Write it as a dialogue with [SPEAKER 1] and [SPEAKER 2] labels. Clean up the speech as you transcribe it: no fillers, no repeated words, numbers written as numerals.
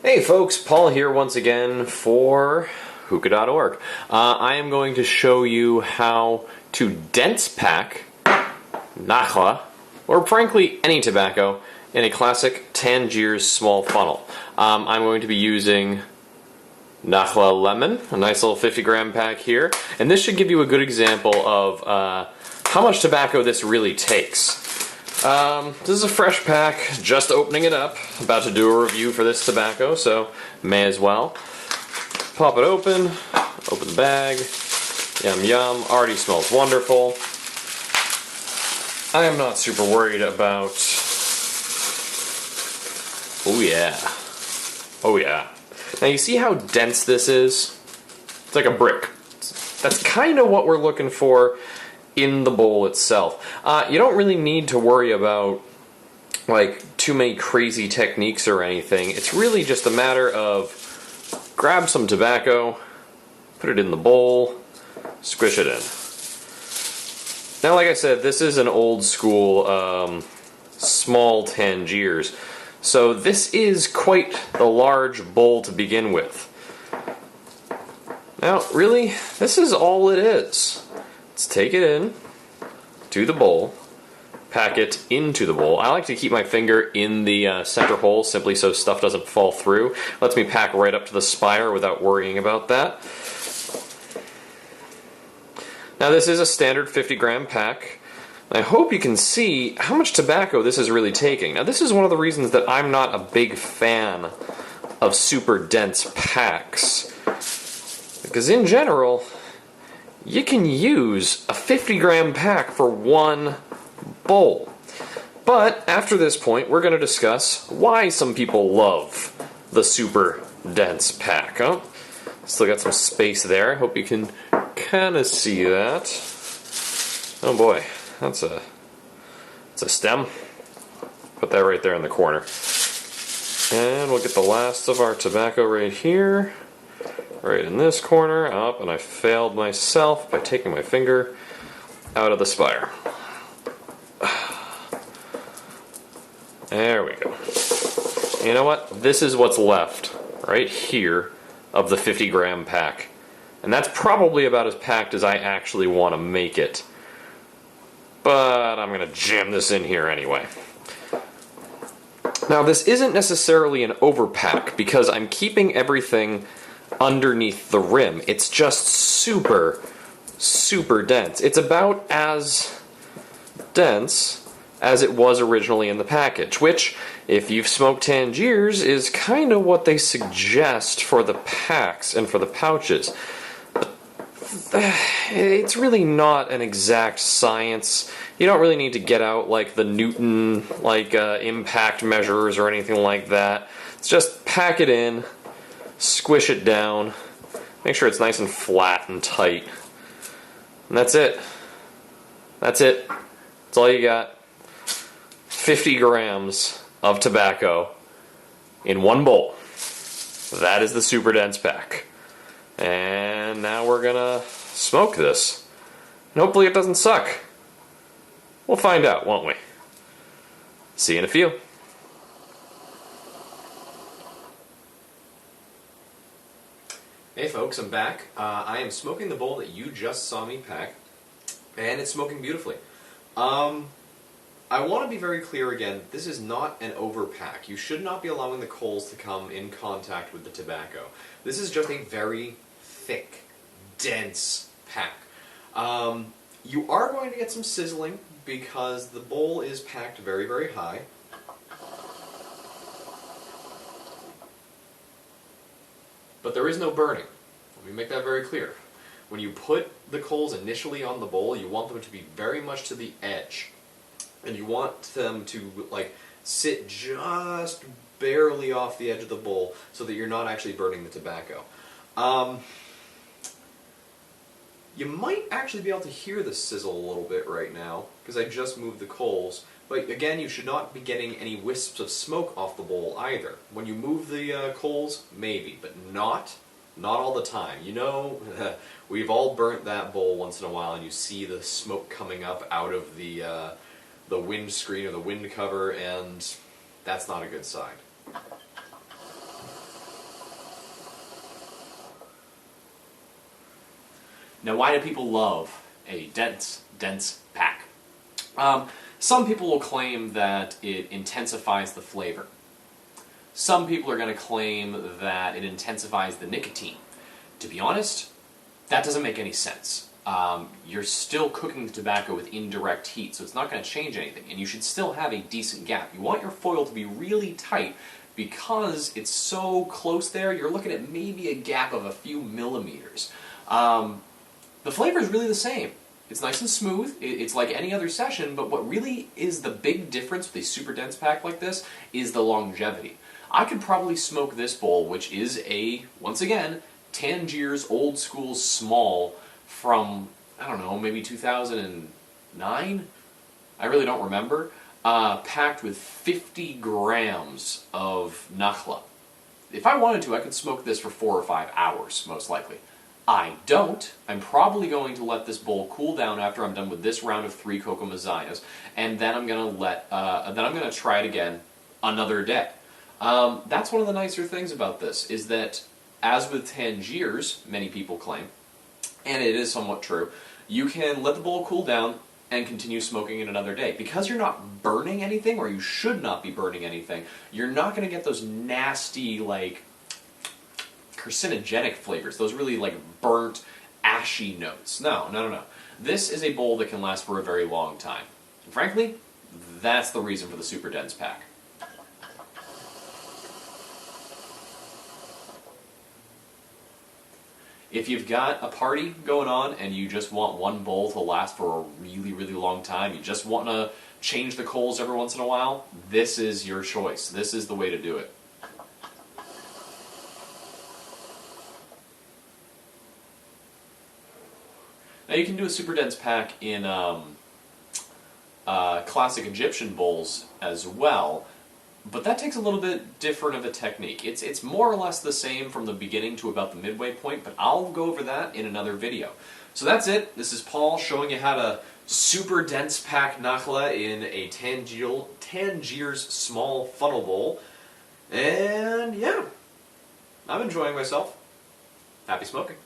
[SPEAKER 1] Hey folks, Paul here once again for Hookah.org. I am going to show you how to dense pack Nakhla, or frankly any tobacco, in a classic Tangiers small funnel. I'm going to be using Nakhla Lemon, a nice little 50-gram pack here, and this should give you a good example of how much tobacco this really takes. This is a fresh pack, just opening it up. About to do a review for this tobacco, so may as well. Pop it open the bag. Yum yum, already smells wonderful. I am not super worried about... Oh yeah. Oh yeah. Now you see how dense this is? It's like a brick. That's kind of what we're looking for in the bowl itself. You don't really need to worry about like too many crazy techniques or anything. It's really just a matter of grab some tobacco, put it in the bowl, squish it in. Now, like I said, this is an old school small Tangiers, so this is quite the large bowl to begin with. Now, really, this is all it is. Let's take it in to the bowl, pack it into the bowl. I like to keep my finger in the center hole simply so stuff doesn't fall through. Lets me pack right up to the spire without worrying about that. Now this is a standard 50-gram pack. I hope you can see how much tobacco this is really taking. Now this is one of the reasons that I'm not a big fan of super dense packs, because in general you can use a 50-gram pack for one bowl. But after this point, we're going to discuss why some people love the super dense pack. Oh, still got some space there. I hope you can kind of see that. Oh boy, that's a stem. Put that right there in the corner. And we'll get the last of our tobacco right here. Right in this corner, up, and I failed myself by taking my finger out of the spire. There we go. You know what? This is what's left, right here, of the 50-gram pack. And that's probably about as packed as I actually want to make it. But I'm going to jam this in here anyway. Now, this isn't necessarily an overpack, because I'm keeping everything underneath the rim. It's just super, super dense. It's about as dense as it was originally in the package, which, if you've smoked Tangiers, is kind of what they suggest for the packs and for the pouches. It's really not an exact science. You don't really need to get out like the Newton impact measures or anything like that. It's just pack it in, squish it down, make sure it's nice and flat and tight, and that's it. That's it. That's all you got. 50 grams of tobacco in one bowl. That is the super dense pack. And now we're gonna smoke this. And hopefully it doesn't suck. We'll find out, won't we? See you in a few. Hey folks, I'm back. I am smoking the bowl that you just saw me pack, and it's smoking beautifully. I want to be very clear again, this is not an overpack. You should not be allowing the coals to come in contact with the tobacco. This is just a very thick, dense pack. You are going to get some sizzling because the bowl is packed very, very high. But there is no burning. Let me make that very clear. When you put the coals initially on the bowl, you want them to be very much to the edge. And you want them to like sit just barely off the edge of the bowl so that you're not actually burning the tobacco. You might actually be able to hear the sizzle a little bit right now because I just moved the coals. But again, you should not be getting any wisps of smoke off the bowl either. When you move the coals, maybe, but not all the time. You know, we've all burnt that bowl once in a while and you see the smoke coming up out of the windscreen or the wind cover, and that's not a good sign. Now, why do people love a dense pack? Some people will claim that it intensifies the flavor. Some people are going to claim that it intensifies the nicotine. To be honest, that doesn't make any sense. You're still cooking the tobacco with indirect heat, so it's not going to change anything, and you should still have a decent gap. You want your foil to be really tight because it's so close there, you're looking at maybe a gap of a few millimeters. The flavor is really the same. It's nice and smooth, it's like any other session, but what really is the big difference with a super dense pack like this is the longevity. I could probably smoke this bowl, which is a, once again, Tangiers old school small from, I don't know, maybe 2009? I really don't remember. Packed with 50 grams of nakhla. If I wanted to, I could smoke this for 4 or 5 hours, most likely. I don't. I'm probably going to let this bowl cool down after I'm done with this round of 3 cocoa mazayas, and then I'm going to try it again another day. That's one of the nicer things about this, is that, as with Tangiers, many people claim, and it is somewhat true, you can let the bowl cool down and continue smoking it another day. Because you're not burning anything, or you should not be burning anything, you're not going to get those nasty, like, carcinogenic flavors, those really, like, burnt, ashy notes. No. This is a bowl that can last for a very long time. And frankly, that's the reason for the super dense pack. If you've got a party going on and you just want one bowl to last for a really, really long time, you just want to change the coals every once in a while, this is your choice. This is the way to do it. Now you can do a super dense pack in classic Egyptian bowls as well, but that takes a little bit different of a technique. It's more or less the same from the beginning to about the midway point, but I'll go over that in another video. So that's it. This is Paul showing you how to super dense pack nakhla in a Tangiers small funnel bowl. And yeah, I'm enjoying myself. Happy smoking.